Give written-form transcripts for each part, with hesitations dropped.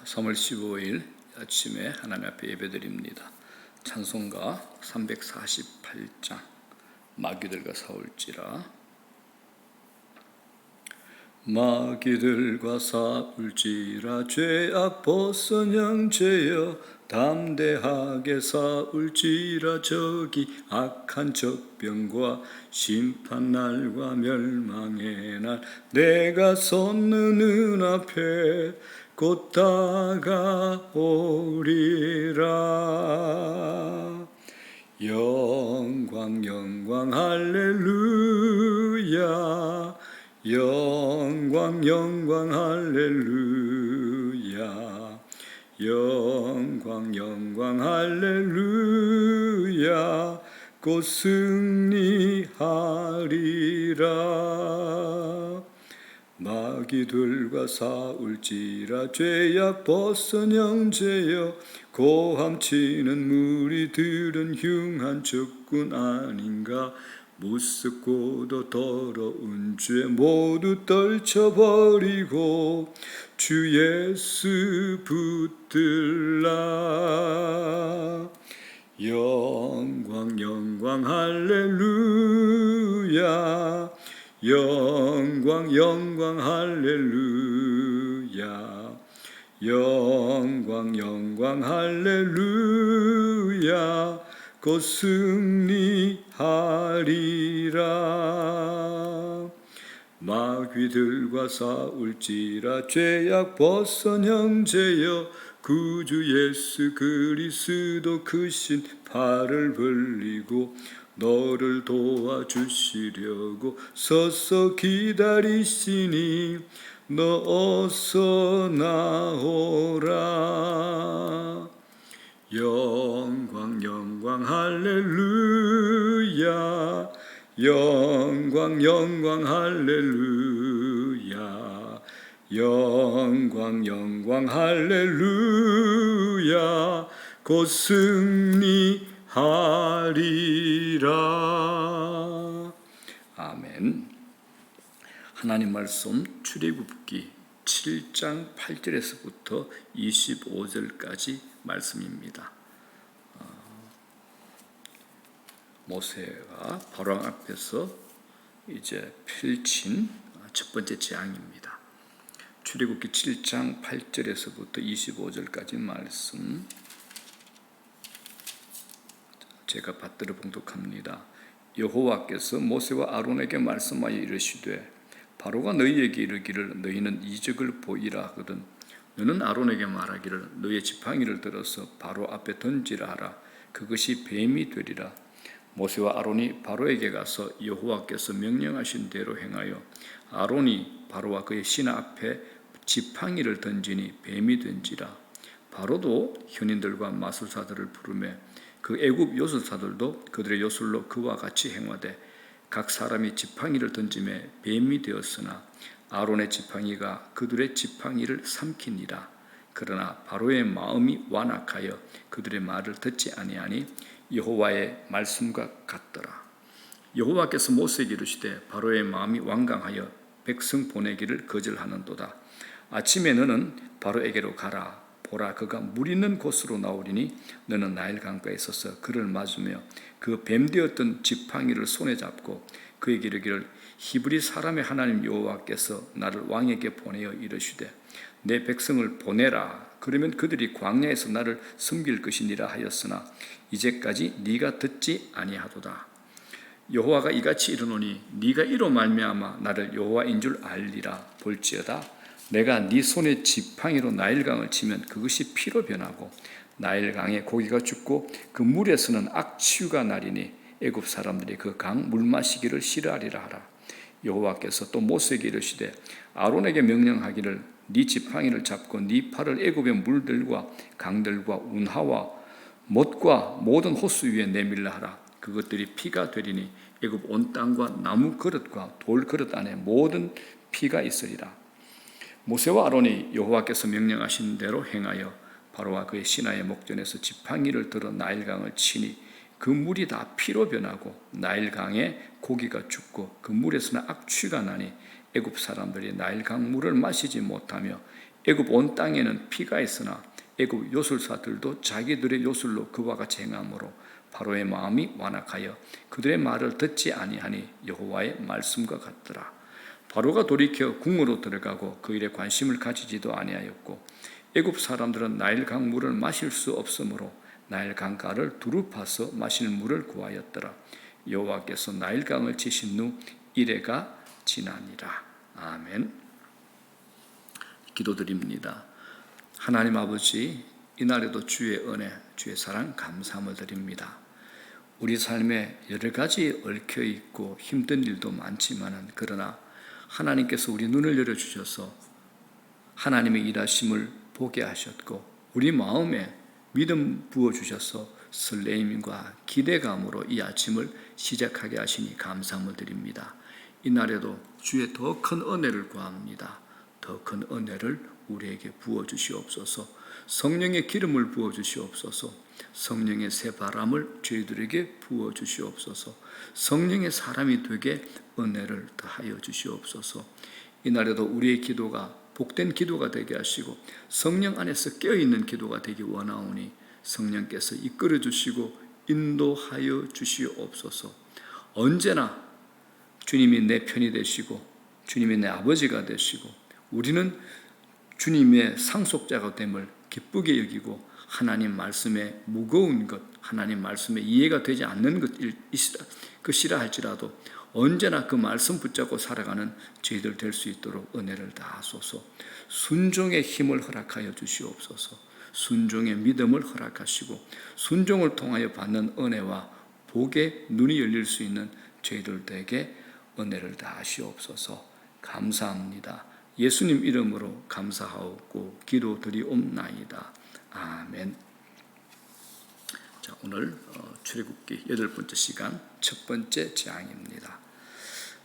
3월 15일 아침에 하나님 앞에 예배드립니다. 찬송가 348장 마귀들과 싸울지라. 마귀들과 싸울지라 죄악 벗은 형제여, 담대하게 싸울지라. 저기 악한 적병과 심판날과 멸망의 날 내가 섰는 눈앞에 곧 다가오리라. 영광 영광 할렐루야, 영광 영광 할렐루야, 영광 영광 할렐루야. 곧 승리하리라. 마귀들과 싸울지라. 죄악 벗은 형제여, 고함치는 무리들은 흉한 적군 아닌가. 무섭고도 더러운 죄 모두 떨쳐버리고 주 예수 붙들라. 영광 영광 할렐루야, 영광 영광 할렐루야, 영광 영광 할렐루야. 곧 승리하리라. 마귀들과 싸울지라. 죄악 벗은 형제여, 구주 예수 그리스도 크신 팔을 벌리고 너를 도와주시려고 서서 기다리시니 너 어서 나오라. 영광 영광 할렐루야, 영광 영광 할렐루야, 영광 영광 할렐루야. 곧 승리하리라. 아멘. 하나님 말씀 출애굽기 7장 8절에서부터 25절까지 말씀입니다. 모세가 바로 앞에서 이제 펼친 첫 번째 재앙입니다. 출애굽기 7장 8절에서부터 25절까지 말씀 제가 받들어 봉독합니다. 여호와께서 모세와 아론에게 말씀하여 이르시되, 바로가 너희에게 이르기를 너희는 이적을 보이라 하거든 너는 아론에게 말하기를 너의 지팡이를 들어서 바로 앞에 던지라 하라. 그것이 뱀이 되리라. 모세와 아론이 바로에게 가서 여호와께서 명령하신 대로 행하여 아론이 바로와 그의 신하 앞에 지팡이를 던지니 뱀이 된지라. 바로도 현인들과 마술사들을 부르매 그 애굽 요술사들도 그들의 요술로 그와 같이 행하되 각 사람이 지팡이를 던짐에 뱀이 되었으나 아론의 지팡이가 그들의 지팡이를 삼키니라. 그러나 바로의 마음이 완악하여 그들의 말을 듣지 아니하니 여호와의 말씀과 같더라. 여호와께서 모세에게 이르시되, 바로의 마음이 완강하여 백성 보내기를 거절하는도다. 아침에 너는 바로에게로 가라. 보라, 그가 물 있는 곳으로 나오리니 너는 나일 강가에 서서 그를 맞으며 그 뱀되었던 지팡이를 손에 잡고 그에게 이르기를, 히브리 사람의 하나님 여호와께서 나를 왕에게 보내어 이르시되 내 백성을 보내라. 그러면 그들이 광야에서 나를 섬길 것이니라 하였으나 이제까지 네가 듣지 아니하도다. 여호와가 이같이 이르노니 네가 이로 말미암아 나를 여호와인 줄 알리라. 볼지어다 내가 네 손에 지팡이로 나일강을 치면 그것이 피로 변하고 나일강에 고기가 죽고 그 물에서는 악취가 나리니 애굽 사람들이 그 강 물 마시기를 싫어하리라 하라. 여호와께서 또 모세에게 이르시되, 아론에게 명령하기를 네 지팡이를 잡고 네 팔을 애굽의 물들과 강들과 운하와 못과 모든 호수 위에 내밀라 하라. 그것들이 피가 되리니 애굽 온 땅과 나무 그릇과 돌 그릇 안에 모든 피가 있으리라. 모세와 아론이 여호와께서 명령하신 대로 행하여 바로와 그의 신하의 목전에서 지팡이를 들어 나일강을 치니 그 물이 다 피로 변하고 나일강에 고기가 죽고 그 물에서는 악취가 나니 애굽 사람들이 나일강 물을 마시지 못하며 애굽 온 땅에는 피가 있으나 애굽 요술사들도 자기들의 요술로 그와 같이 행함으로 바로의 마음이 완악하여 그들의 말을 듣지 아니하니 여호와의 말씀과 같더라. 바로가 돌이켜 궁으로 들어가고 그 일에 관심을 가지지도 아니하였고 애굽 사람들은 나일강 물을 마실 수 없으므로 나일 강가를 두루 파서 마실 물을 구하였더라. 여호와께서 나일강을 치신 후 이레가 지나니라. 아멘. 기도드립니다. 하나님 아버지, 이날에도 주의 은혜, 주의 사랑 감사함을 드립니다. 우리 삶에 여러 가지 얽혀있고 힘든 일도 많지만 그러나 하나님께서 우리 눈을 열어주셔서 하나님의 일하심을 보게 하셨고 우리 마음에 믿음 부어주셔서 설레임과 기대감으로 이 아침을 시작하게 하시니 감사함을 드립니다. 이날에도 주의 더 큰 은혜를 구합니다. 더 큰 은혜를 우리에게 부어주시옵소서. 성령의 기름을 부어주시옵소서. 성령의 새 바람을 저희들에게 부어주시옵소서. 성령의 사람이 되게 은혜를 더하여 주시옵소서. 이날에도 우리의 기도가 복된 기도가 되게 하시고 성령 안에서 깨어있는 기도가 되기 원하오니 성령께서 이끌어 주시고 인도하여 주시옵소서. 언제나 주님이 내 편이 되시고 주님이 내 아버지가 되시고 우리는 주님의 상속자가 됨을 기쁘게 여기고 하나님 말씀에 무거운 것, 하나님 말씀에 이해가 되지 않는 것이라 할지라도 언제나 그 말씀 붙잡고 살아가는 저희들 될 수 있도록 은혜를 다하소서. 순종의 힘을 허락하여 주시옵소서. 순종의 믿음을 허락하시고 순종을 통하여 받는 은혜와 복의 눈이 열릴 수 있는 저희들에게 은혜를 다하시옵소서. 감사합니다. 예수님 이름으로 감사하고 기도드리옵나이다. 아멘. 자, 오늘 출애굽기 8번째 시간 첫 번째 재앙입니다.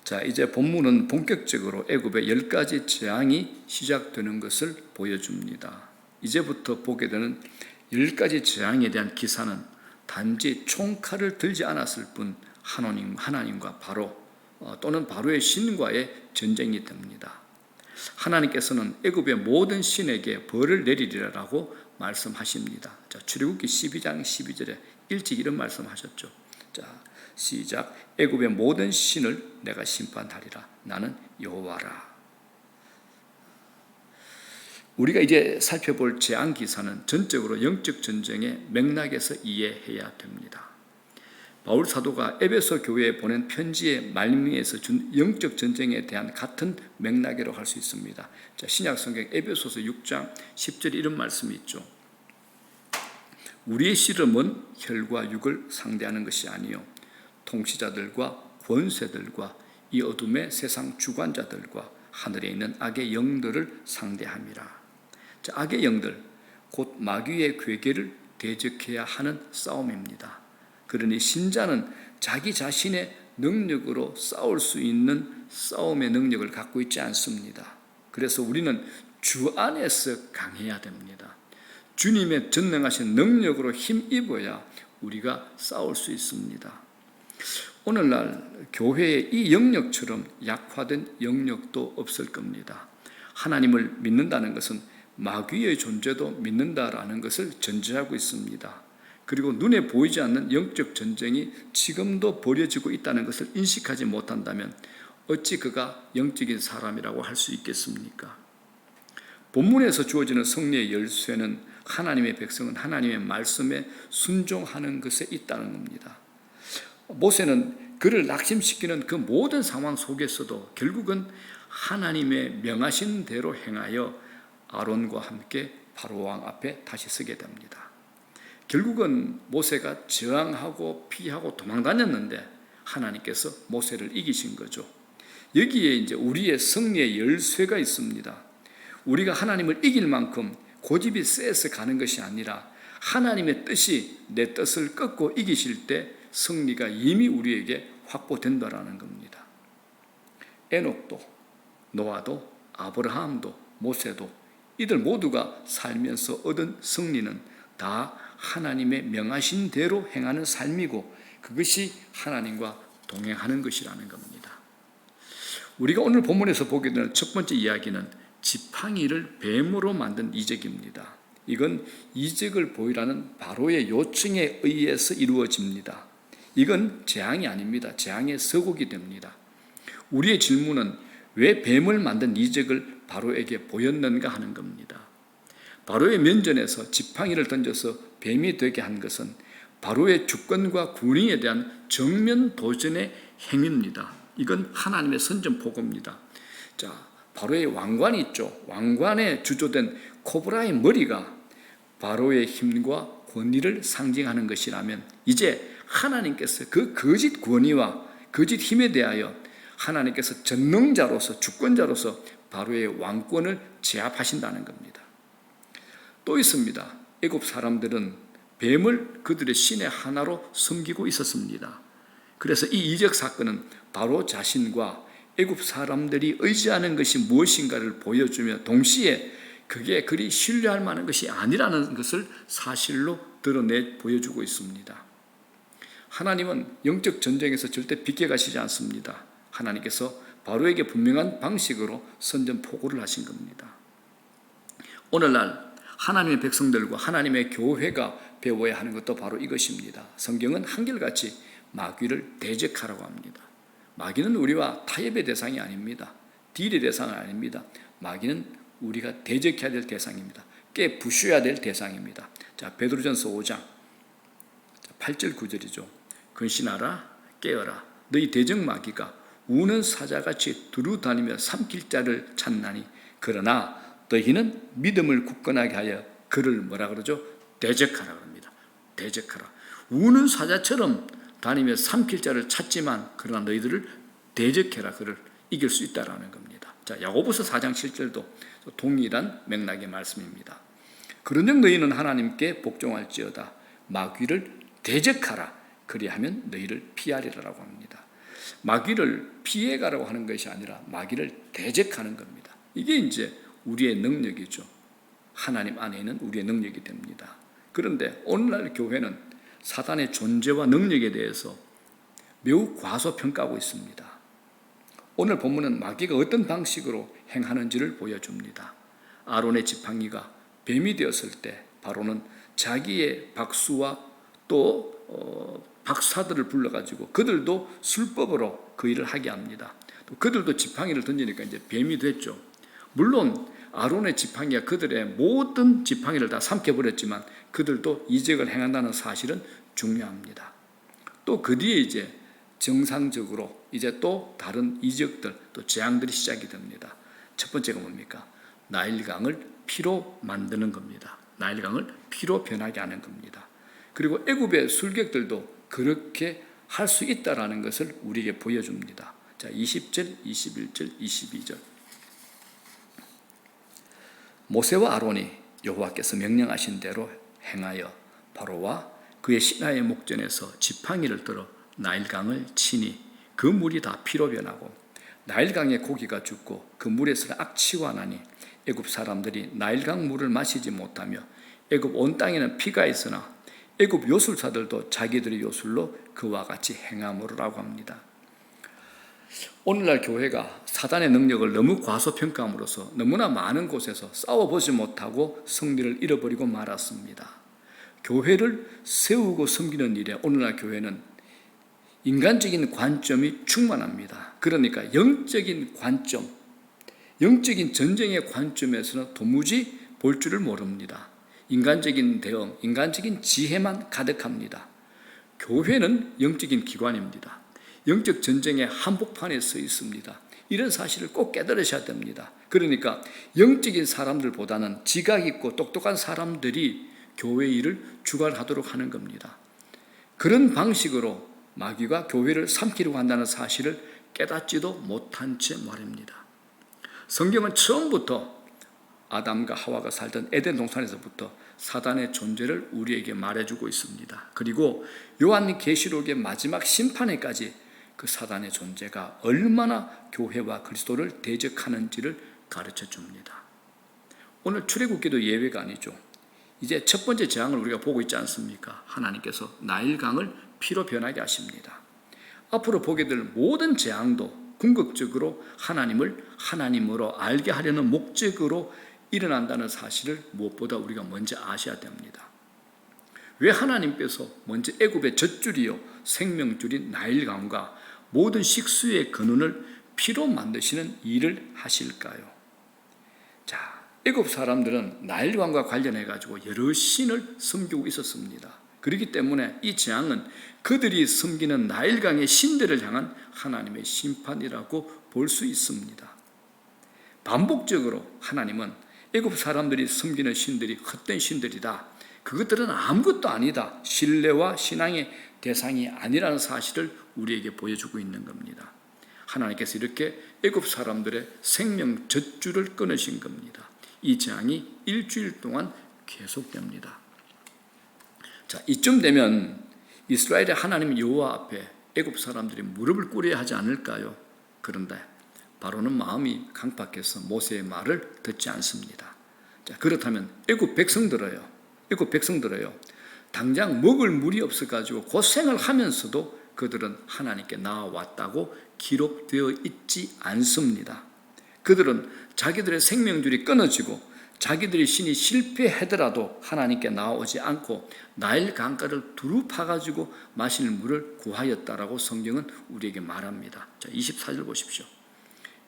자, 이제 본문은 본격적으로 애굽의 10가지 재앙이 시작되는 것을 보여줍니다. 이제부터 보게 되는 10가지 재앙에 대한 기사는 단지 총칼을 들지 않았을 뿐 하나님과 바로 또는 바로의 신과의 전쟁이 됩니다. 하나님께서는 애굽의 모든 신에게 벌을 내리리라고 말씀하십니다. 자, 출애굽기 12장 12절에 일찍 이런 말씀하셨죠. 자, 시작. 애굽의 모든 신을 내가 심판하리라. 나는 여호와라. 우리가 이제 살펴볼 재앙 기사는 전적으로 영적 전쟁의 맥락에서 이해해야 됩니다. 바울 사도가 에베소 교회에 보낸 편지의 말미에서 준 영적 전쟁에 대한 같은 맥락으로 할 수 있습니다. 자, 신약 성경 에베소서 6장 10절에 이런 말씀이 있죠. 우리의 씨름은 혈과 육을 상대하는 것이 아니요 통치자들과 권세들과 이 어둠의 세상 주관자들과 하늘에 있는 악의 영들을 상대함이라. 자, 악의 영들 곧 마귀의 괴계를 대적해야 하는 싸움입니다. 그러니 신자는 자기 자신의 능력으로 싸울 수 있는 싸움의 능력을 갖고 있지 않습니다. 그래서 우리는 주 안에서 강해야 됩니다. 주님의 전능하신 능력으로 힘입어야 우리가 싸울 수 있습니다. 오늘날 교회의 이 영역처럼 약화된 영역도 없을 겁니다. 하나님을 믿는다는 것은 마귀의 존재도 믿는다라는 것을 전제하고 있습니다. 그리고 눈에 보이지 않는 영적 전쟁이 지금도 벌여지고 있다는 것을 인식하지 못한다면 어찌 그가 영적인 사람이라고 할 수 있겠습니까? 본문에서 주어지는 승리의 열쇠는 하나님의 백성은 하나님의 말씀에 순종하는 것에 있다는 겁니다. 모세는 그를 낙심시키는 그 모든 상황 속에서도 결국은 하나님의 명하신 대로 행하여 아론과 함께 바로왕 앞에 다시 서게 됩니다. 결국은 모세가 저항하고 피하고 도망다녔는데 하나님께서 모세를 이기신 거죠. 여기에 이제 우리의 승리의 열쇠가 있습니다. 우리가 하나님을 이길 만큼 고집이 세서 가는 것이 아니라 하나님의 뜻이 내 뜻을 꺾고 이기실 때 승리가 이미 우리에게 확보된다라는 겁니다. 에녹도, 노아도, 아브라함도, 모세도 이들 모두가 살면서 얻은 승리는 다 하나님의 명하신 대로 행하는 삶이고 그것이 하나님과 동행하는 것이라는 겁니다. 우리가 오늘 본문에서 보게 되는 첫 번째 이야기는 지팡이를 뱀으로 만든 이적입니다. 이건 이적을 보이라는 바로의 요청에 의해서 이루어집니다. 이건 재앙이 아닙니다. 재앙의 서곡이 됩니다. 우리의 질문은 왜 뱀을 만든 이적을 바로에게 보였는가 하는 겁니다. 바로의 면전에서 지팡이를 던져서 뱀이 되게 한 것은 바로의 주권과 군의에 대한 정면 도전의 행위입니다. 이건 하나님의 선전포고입니다. 자, 바로의 왕관이 있죠. 왕관에 주조된 코브라의 머리가 바로의 힘과 권위를 상징하는 것이라면 이제 하나님께서 그 거짓 권위와 거짓 힘에 대하여 하나님께서 전능자로서 주권자로서 바로의 왕권을 제압하신다는 겁니다. 또 있습니다. 애굽 사람들은 뱀을 그들의 신의 하나로 섬기고 있었습니다. 그래서 이 이적 사건은 바로 자신과 애굽 사람들이 의지하는 것이 무엇인가를 보여주며 동시에 그게 그리 신뢰할 만한 것이 아니라는 것을 사실로 드러내 보여주고 있습니다. 하나님은 영적 전쟁에서 절대 비껴가시지 않습니다. 하나님께서 바로에게 분명한 방식으로 선전포고를 하신 겁니다. 오늘날 하나님의 백성들과 하나님의 교회가 배워야 하는 것도 바로 이것입니다. 성경은 한결같이 마귀를 대적하라고 합니다. 마귀는 우리와 타협의 대상이 아닙니다. 딜의 대상은 아닙니다. 마귀는 우리가 대적해야 될 대상입니다. 깨부셔야 될 대상입니다. 자, 베드로전서 5장 8절 9절이죠. 근신하라, 깨어라. 너희 대적 마귀가 우는 사자같이 두루다니며 삼킬 자를 찾나니 그러나 너희는 믿음을 굳건하게 하여 그를 뭐라 그러죠? 대적하라 그럽니다. 대적하라. 우는 사자처럼 다니며 삼킬 자를 찾지만 그러나 너희들을 대적해라. 그를 이길 수 있다라는 겁니다. 자, 야고보서 4장 7절도 동일한 맥락의 말씀입니다. 그런즉 너희는 하나님께 복종할지어다. 마귀를 대적하라. 그리하면 너희를 피하리라라고 합니다. 마귀를 피해가라고 하는 것이 아니라 마귀를 대적하는 겁니다. 이게 이제 우리의 능력이죠. 하나님 안에 있는 우리의 능력이 됩니다. 그런데 오늘날 교회는 사단의 존재와 능력에 대해서 매우 과소평가하고 있습니다. 오늘 본문은 마귀가 어떤 방식으로 행하는지를 보여줍니다. 아론의 지팡이가 뱀이 되었을 때 바로는 자기의 박수와 또 박사들을 불러가지고 그들도 술법으로 그 일을 하게 합니다. 또 그들도 지팡이를 던지니까 이제 뱀이 됐죠. 물론 아론의 지팡이가 그들의 모든 지팡이를 다 삼켜버렸지만 그들도 이적을 행한다는 사실은 중요합니다. 또 그 뒤에 이제 정상적으로 이제 또 다른 이적들 또 재앙들이 시작이 됩니다. 첫 번째가 뭡니까? 나일강을 피로 만드는 겁니다. 나일강을 피로 변하게 하는 겁니다. 그리고 애굽의 술객들도 그렇게 할 수 있다라는 것을 우리에게 보여줍니다. 자, 20절, 21절, 22절. 모세와 아론이 여호와께서 명령하신 대로 행하여 바로와 그의 신하의 목전에서 지팡이를 들어 나일강을 치니 그 물이 다 피로 변하고 나일강의 고기가 죽고 그 물에서 악취가 나니 애굽 사람들이 나일강 물을 마시지 못하며 애굽 온 땅에는 피가 있으나 애굽 요술사들도 자기들의 요술로 그와 같이 행함으로라고 합니다. 오늘날 교회가 사단의 능력을 너무 과소평가함으로써 너무나 많은 곳에서 싸워보지 못하고 승리를 잃어버리고 말았습니다. 교회를 세우고 섬기는 일에 오늘날 교회는 인간적인 관점이 충만합니다. 그러니까 영적인 관점, 영적인 전쟁의 관점에서는 도무지 볼 줄을 모릅니다. 인간적인 대응, 인간적인 지혜만 가득합니다. 교회는 영적인 기관입니다. 영적 전쟁의 한복판에 서 있습니다. 이런 사실을 꼭 깨달으셔야 됩니다. 그러니까 영적인 사람들보다는 지각 있고 똑똑한 사람들이 교회 일을 주관하도록 하는 겁니다. 그런 방식으로 마귀가 교회를 삼키려고 한다는 사실을 깨닫지도 못한 채 말입니다. 성경은 처음부터 아담과 하와가 살던 에덴 동산에서부터 사단의 존재를 우리에게 말해주고 있습니다. 그리고 요한계시록의 마지막 심판에까지 그 사단의 존재가 얼마나 교회와 그리스도를 대적하는지를 가르쳐 줍니다. 오늘 출애굽기도 예외가 아니죠. 이제 첫 번째 재앙을 우리가 보고 있지 않습니까? 하나님께서 나일강을 피로 변하게 하십니다. 앞으로 보게 될 모든 재앙도 궁극적으로 하나님을 하나님으로 알게 하려는 목적으로 일어난다는 사실을 무엇보다 우리가 먼저 아셔야 됩니다. 왜 하나님께서 먼저 애굽의 젖줄이요 생명줄인 나일강과 모든 식수의 근원을 피로 만드시는 일을 하실까요? 자, 애굽 사람들은 나일강과 관련해 가지고 여러 신을 섬기고 있었습니다. 그렇기 때문에 이 재앙은 그들이 섬기는 나일강의 신들을 향한 하나님의 심판이라고 볼 수 있습니다. 반복적으로 하나님은 애굽 사람들이 섬기는 신들이 헛된 신들이다, 그것들은 아무것도 아니다, 신뢰와 신앙의 대상이 아니라는 사실을 우리에게 보여주고 있는 겁니다. 하나님께서 이렇게 애굽 사람들의 생명 젖줄을 끊으신 겁니다. 이 재앙이 일주일 동안 계속됩니다. 자, 이쯤 되면 이스라엘의 하나님 여호와 앞에 애굽 사람들이 무릎을 꿇어야 하지 않을까요? 그런데 바로는 마음이 강팍해서 모세의 말을 듣지 않습니다. 자, 그렇다면 애굽 백성들어요. 당장 먹을 물이 없어가지고 고생을 하면서도 그들은 하나님께 나아왔다고 기록되어 있지 않습니다. 그들은 자기들의 생명줄이 끊어지고 자기들의 신이 실패하더라도 하나님께 나아오지 않고 나일 강가를 두루 파가지고 마실 물을 구하였다라고 성경은 우리에게 말합니다. 자, 24절 보십시오.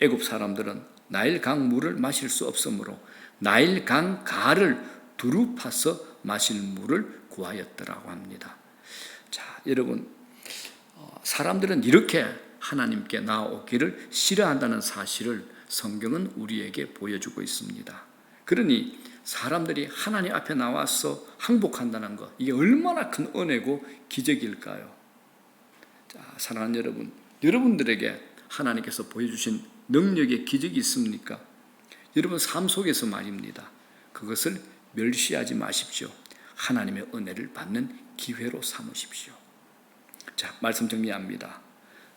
애굽 사람들은 나일 강 물을 마실 수 없으므로 나일 강 가를 두루 파서 마실 물을 구하였더라고 합니다. 자, 여러분, 사람들은 이렇게 하나님께 나아오기를 싫어한다는 사실을 성경은 우리에게 보여주고 있습니다. 그러니 사람들이 하나님 앞에 나와서 항복한다는 것, 이게 얼마나 큰 은혜고 기적일까요? 자, 사랑하는 여러분, 여러분들에게 하나님께서 보여주신 능력의 기적이 있습니까? 여러분 삶 속에서 말입니다. 그것을 멸시하지 마십시오. 하나님의 은혜를 받는 기회로 삼으십시오. 자, 말씀 정리합니다.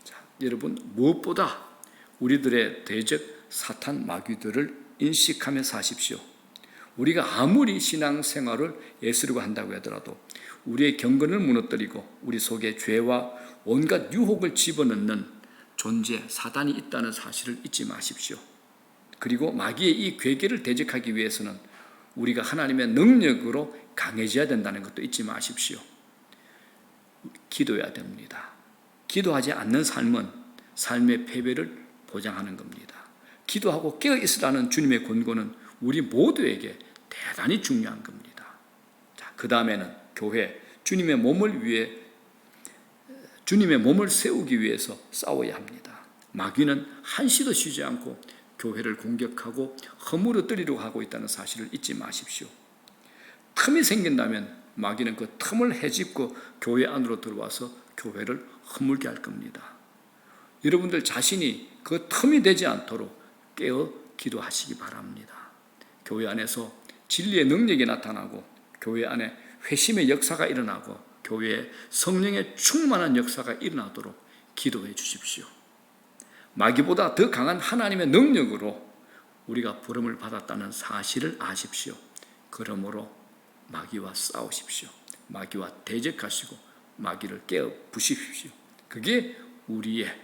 자, 여러분, 무엇보다 우리들의 대적 사탄 마귀들을 인식하며 사십시오. 우리가 아무리 신앙생활을 애쓰려고 한다고 하더라도 우리의 경건을 무너뜨리고 우리 속에 죄와 온갖 유혹을 집어넣는 존재 사단이 있다는 사실을 잊지 마십시오. 그리고 마귀의 이 괴계를 대적하기 위해서는 우리가 하나님의 능력으로 강해져야 된다는 것도 잊지 마십시오. 기도해야 됩니다. 기도하지 않는 삶은 삶의 패배를 보장하는 겁니다. 기도하고 깨어있으라는 주님의 권고는 우리 모두에게 대단히 중요한 겁니다. 자, 그 다음에는 교회, 주님의 몸을 세우기 위해서 싸워야 합니다. 마귀는 한시도 쉬지 않고 교회를 공격하고 허물어뜨리려고 하고 있다는 사실을 잊지 마십시오. 틈이 생긴다면 마귀는 그 틈을 헤집고 교회 안으로 들어와서 교회를 허물게 할 겁니다. 여러분들 자신이 그 틈이 되지 않도록 깨어 기도하시기 바랍니다. 교회 안에서 진리의 능력이 나타나고 교회 안에 회심의 역사가 일어나고 교회에 성령의 충만한 역사가 일어나도록 기도해 주십시오. 마귀보다 더 강한 하나님의 능력으로 우리가 부름을 받았다는 사실을 아십시오. 그러므로 마귀와 싸우십시오. 마귀와 대적하시고 마귀를 깨어 부십시오. 그게 우리의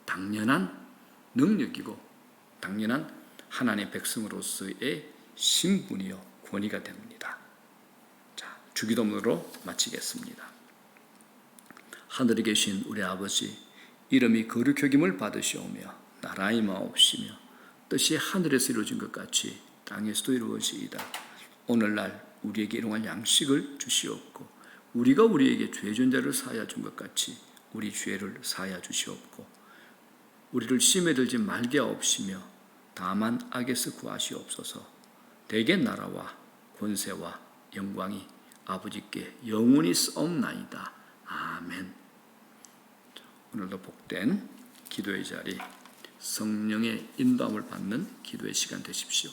당연한 능력이고 당연한 하나님의 백성으로서의 신분이요 권위가 됩니다. 자, 주기도문으로 마치겠습니다. 하늘에 계신 우리 아버지, 이름이 거룩히 여김을 받으시오며 나라의 마옵시며 뜻이 하늘에서 이루어진 것 같이 땅에서도 이루어지이다. 오늘날 우리에게 일용할 양식을 주시옵고 우리가 우리에게 죄진 자를 사하여 준 것 같이 우리 죄를 사하여 주시옵고 우리를 시험에 들지 말게 하옵시며 다만 악에서 구하시옵소서. 대개 나라와 권세와 영광이 아버지께 영원히 싸움나이다. 아멘. 오늘도 복된 기도의 자리, 성령의 인도함을 받는 기도의 시간 되십시오.